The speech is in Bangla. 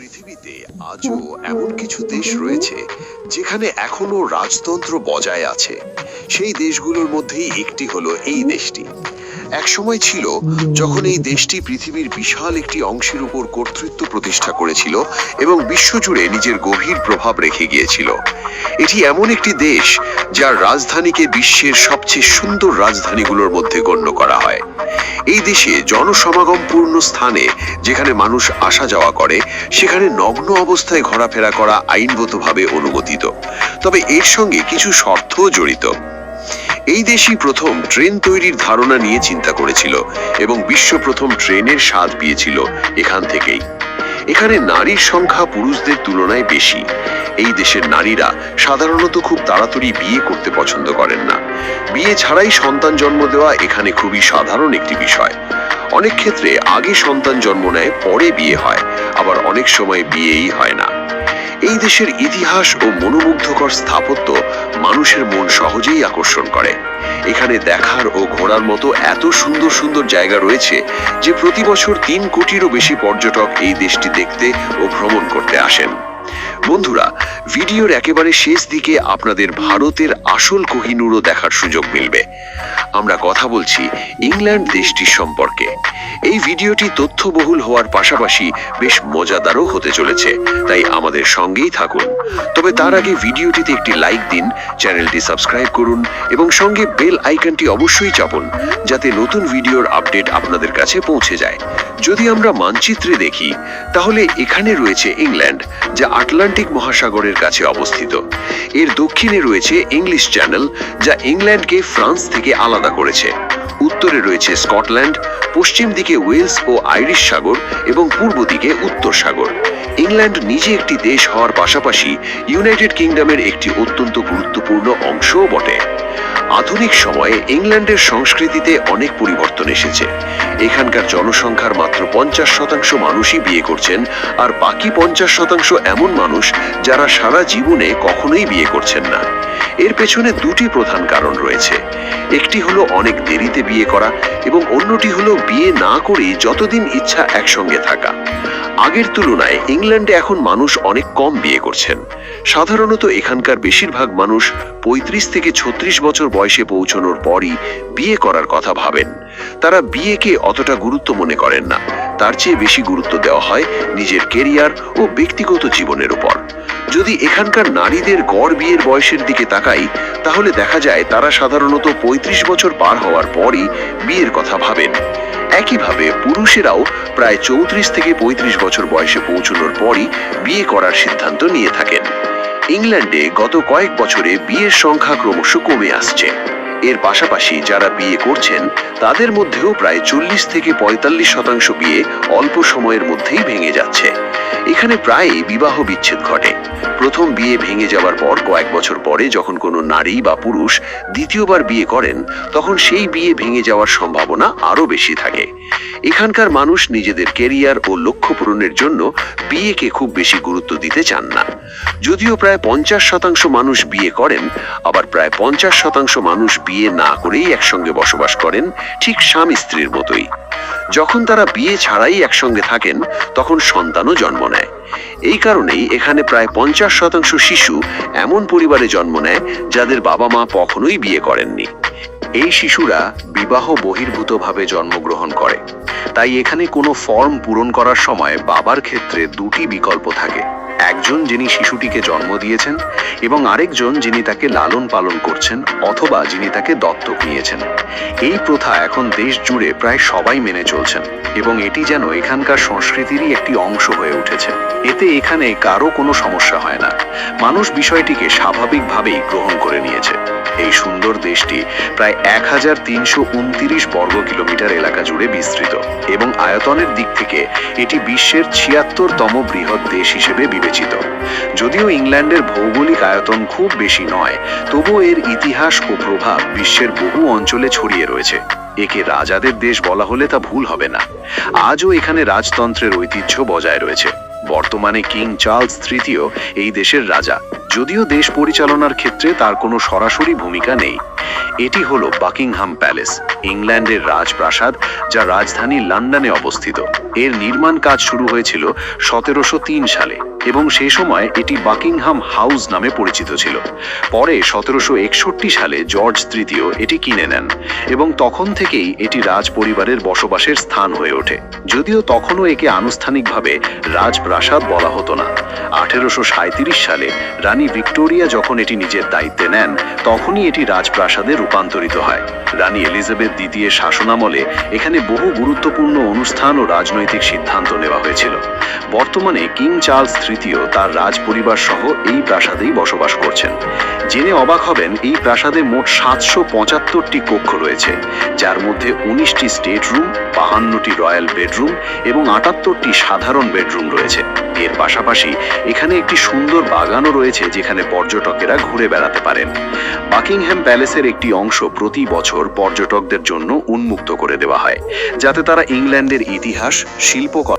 পৃথিবীতে আজও এমন কিছু দেশ রয়েছে যেখানে এখনো রাজতন্ত্র বজায় আছে। সেই দেশগুলোর মধ্যেই একটি হলো এই দেশটি। এক সময় ছিল যখন এই দেশটি পৃথিবীর বিশাল একটি অংশের উপর কর্তৃত্ব প্রতিষ্ঠা করেছিল এবং বিশ্বজুড়ে নিজের গভীর প্রভাব রেখে গিয়েছিল। এটি এমন একটি দেশ যার রাজধানীকে বিশ্বের সবচেয়ে সুন্দর রাজধানীগুলোর মধ্যে গণ্য করা হয়। এই দেশে জনসমাগমপূর্ণ স্থানে যেখানে মানুষ আসা যাওয়া করে সেখানে নগ্ন অবস্থায় ঘোরাফেরা করা আইনগতভাবে অনুমোদিত, তবে এর সঙ্গে কিছু শর্তও জড়িত। এই দেশই প্রথম ট্রেন তৈরির ধারণা নিয়ে চিন্তা করেছিল এবং বিশ্ব প্রথম ট্রেনের স্বাদ পেয়েছিল এখান থেকেই। এখানে নারীর সংখ্যা পুরুষদের তুলনায় বেশি। এই দেশের নারীরা সাধারণত খুব তাড়াতাড়ি বিয়ে করতে পছন্দ করেন না। বিয়ে ছাড়াই সন্তান জন্ম দেওয়া এখানে খুবই সাধারণ একটি বিষয়। অনেক ক্ষেত্রে আগে সন্তান জন্ম নেয়, পরে বিয়ে হয়, আবার অনেক সময় বিয়েই হয় না। এই দেশের ইতিহাস ও মনোমুগ্ধকর স্থাপত্য মানুষের মন সহজেই আকর্ষণ করে। এখানে দেখার ও ঘোরার মতো এত সুন্দর সুন্দর জায়গা রয়েছে যে প্রতি বছর 3 কোটিরও বেশি পর্যটক এই দেশটি দেখতে ও ভ্রমণ করতে আসেন। বন্ধুরা, ভিডিওর একেবারে শেষ দিকে আপনাদের ভারতের আসল কোহিনূরও দেখার সুযোগ মিলবে। আমরা কথা বলছি ইংল্যান্ড দেশটির সম্পর্কে। এই ভিডিওটি তথ্যবহুল হওয়ার পাশাপাশি বেশ মজাদারও হতে চলেছে, তাই আমাদের সঙ্গেই থাকুন। তবে তার আগে ভিডিওটিতে একটি লাইক দিন, চ্যানেলটি সাবস্ক্রাইব করুন এবং সঙ্গে বেল আইকনটি অবশ্যই চাপুন যাতে নতুন ভিডিওর আপডেট আপনাদের কাছে পৌঁছে যায়। যদি আমরা মানচিত্রে দেখি তাহলে এখানে রয়েছে ইংল্যান্ড, যা আটলান্টিক মহাসাগরের কাছে অবস্থিত। এর দক্ষিণে রয়েছে ইংলিশ চ্যানেল, যা ইংল্যান্ডকে ফ্রান্স থেকে আলাদা করেছে। উত্তরে রয়েছে স্কটল্যান্ড, পশ্চিম দিকে ওয়েলস ও আইরিশ সাগর এবং পূর্ব দিকে উত্তর সাগর। ইংল্যান্ড নিজে একটি দেশ হওয়ার পাশাপাশি ইউনাইটেড কিংডমের একটি অত্যন্ত গুরুত্বপূর্ণ অংশও বটে। আধুনিক সময়ে ইংল্যান্ডের সংস্কৃতিতে অনেক পরিবর্তন এসেছে। এখানকার জনসংখ্যার মাত্র 50% মানুষই বিয়ে করছেন, আর বাকি 50% এমন মানুষ যারা সারা জীবনে কখনোই বিয়ে করছেন না। এর পেছনে দুটি প্রধান কারণ রয়েছে। একটি হলো অনেক দেরিতে বিয়ে করা এবং অন্যটি হলো বিয়ে না করেই যতদিন ইচ্ছা একসঙ্গে থাকা। আগের তুলনায় ইংল্যান্ডে এখন মানুষ অনেক কম বিয়ে করছেন। সাধারণত এখানকার বেশিরভাগ মানুষ 35 থেকে 36 বছর বয়সে পৌঁছানোর পরই বিয়ে করার কথা ভাবেন। তারা বিয়েকে অতটা গুরুত্ব মনে করেন না, তার চেয়ে বেশি গুরুত্ব দেওয়া হয় নিজের কেরিয়ার ও ব্যক্তিগত জীবনের উপর। যদি এখানকার নারীদের গড় বিয়ের বয়সের দিকে তাকাই তাহলে দেখা যায় তারা সাধারণত 35 বছর পার হওয়ার পরই বিয়ের কথা ভাবেন। একইভাবে পুরুষেরাও প্রায় 34 থেকে 35 বছর বয়সে পৌঁছানোর পরই বিয়ে করার সিদ্ধান্ত নিয়ে থাকেন। ইংল্যান্ডে গত কয়েক বছরে বিয়ের সংখ্যা ক্রমশ কমে আসছে। এর পাশাপাশি যারা বিয়ে করছেন তাদের মধ্যেও প্রায় 40 থেকে 45% বিয়ে অল্প সময়ের মধ্যেই ভেঙে যাচ্ছে। এখানে প্রায়ই বিবাহ বিচ্ছেদ ঘটে। প্রথম বিয়ে ভেঙে যাওয়ার পর কয়েক বছর পরে যখন কোনো নারী বা পুরুষ দ্বিতীয়বার বিয়ে করেন তখন সেই বিয়ে ভেঙে যাওয়ার সম্ভাবনা আরো বেশি থাকে। এখানকার মানুষ নিজেদের কেরিয়ার ও লক্ষ্য পূরণের জন্য বিয়েকে খুব বেশি গুরুত্ব দিতে চান না। যদিও প্রায় 50% মানুষ বিয়ে করেন, আবার প্রায় 50% মানুষ বিয়ে না করেই একসঙ্গে বসবাস করেন, ঠিক স্বামী স্ত্রীর মতোই। যখন তারা বিয়ে ছাড়াই একসঙ্গে থাকেন তখন সন্তানও জন্ম নেয়। এই কারণেই এখানে প্রায় 50% শিশু এমন পরিবারে জন্ম নেয় যাদের বাবা মা কখনোই বিয়ে করেননি। এই শিশুরা বিবাহ বহির্ভূতভাবে জন্মগ্রহণ করে, তাই এখানে কোনো ফর্ম পূরণ করার সময় বাবার ক্ষেত্রে দুটি বিকল্প থাকে। একজন যিনি শিশুটিকে জন্ম দিয়েছেন এবং আরেকজন যিনি তাকে লালন পালন করছেন অথবা যিনি তাকে দত্তক নিয়েছেন। এই প্রথা এখন দেশ জুড়ে প্রায় সবাই মেনে চলছেন এবং এটি যেন এখানকার সংস্কৃতিরই একটি অংশ হয়ে উঠেছে। এতে এখানে কারো কোনো সমস্যা হয় না। মানুষ বিষয়টিকে স্বাভাবিকভাবেই গ্রহণ করে নিয়েছে। এই সুন্দর দেশটি প্রায় 1329 বর্গ কিলোমিটার এলাকা জুড়ে বিস্তৃত এবং আয়তনের দিক থেকে এটি বিশ্বের 76তম বৃহৎ দেশ হিসেবে বিবেচিত। যদিও ইংল্যান্ডের ভৌগোলিক আয়তন খুব বেশি নয়, তবুও এর ইতিহাস ও প্রভাব বিশ্বের বহু অঞ্চলে ছড়িয়ে রয়েছে। একে রাজাদের দেশ বলা হলে তা ভুল হবে না। আজও এখানে রাজতন্ত্রের ঐতিহ্য বজায় রয়েছে। বর্তমানে কিং চার্লস তৃতীয় এই দেশের রাজা, যদিও দেশ পরিচালনার ক্ষেত্রে তার কোনো সরাসরি ভূমিকা নেই। এটি হলো বাকিংহাম প্যালেস, ইংল্যান্ডের রাজপ্রাসাদ, যা রাজধানী লন্ডনে অবস্থিত। এর নির্মাণ কাজ শুরু হয়েছিল 1703 সালে এবং সেই সময় এটি বাকিংহাম হাউস নামে পরিচিত ছিল। পরে 1761 সালে জর্জ তৃতীয় এটি কিনে নেন এবং তখন থেকেই এটি রাজ পরিবারের বসবাসের স্থান হয়ে ওঠে, যদিও তখনও একে আনুষ্ঠানিকভাবে রাজপ্রাসাদ বলা হতো না। 1837 সালে রানী ভিক্টোরিয়া যখন এটি নিজের দায়িত্বে নেন, তখনই এটি রাজপ্রাসাদে রূপান্তরিত হয়। রানী এলিজাবেথ দ্বিতীয়ের শাসনামলে এখানে বহু গুরুত্বপূর্ণ অনুষ্ঠান ও রাজনৈতিক সিদ্ধান্ত নেওয়া হয়েছিল। বর্তমানে কিং চার্লস তৃতীয় তার রাজ পরিবার সহ এই প্রাসাদেই বসবাস করছেন। জেনে অবাক হবেন, এই প্রাসাদে মোট 775টি কক্ষ রয়েছে, যার মধ্যে 19টি স্টেট রুম, 52টি রয়্যাল বেডরুম এবং 78টি সাধারণ বেডরুম রয়েছে। এর পাশাপাশি এখানে একটি সুন্দর বাগানও রয়েছে, যেখানে পর্যটকেরা ঘুরে বেড়াতে পারেন। বাকিংহাম প্যালেসের একটি অংশ প্রতি বছর পর্যটকদের জন্য উন্মুক্ত করে দেওয়া হয়, যাতে তারা ইংল্যান্ডের ইতিহাস, শিল্পকলা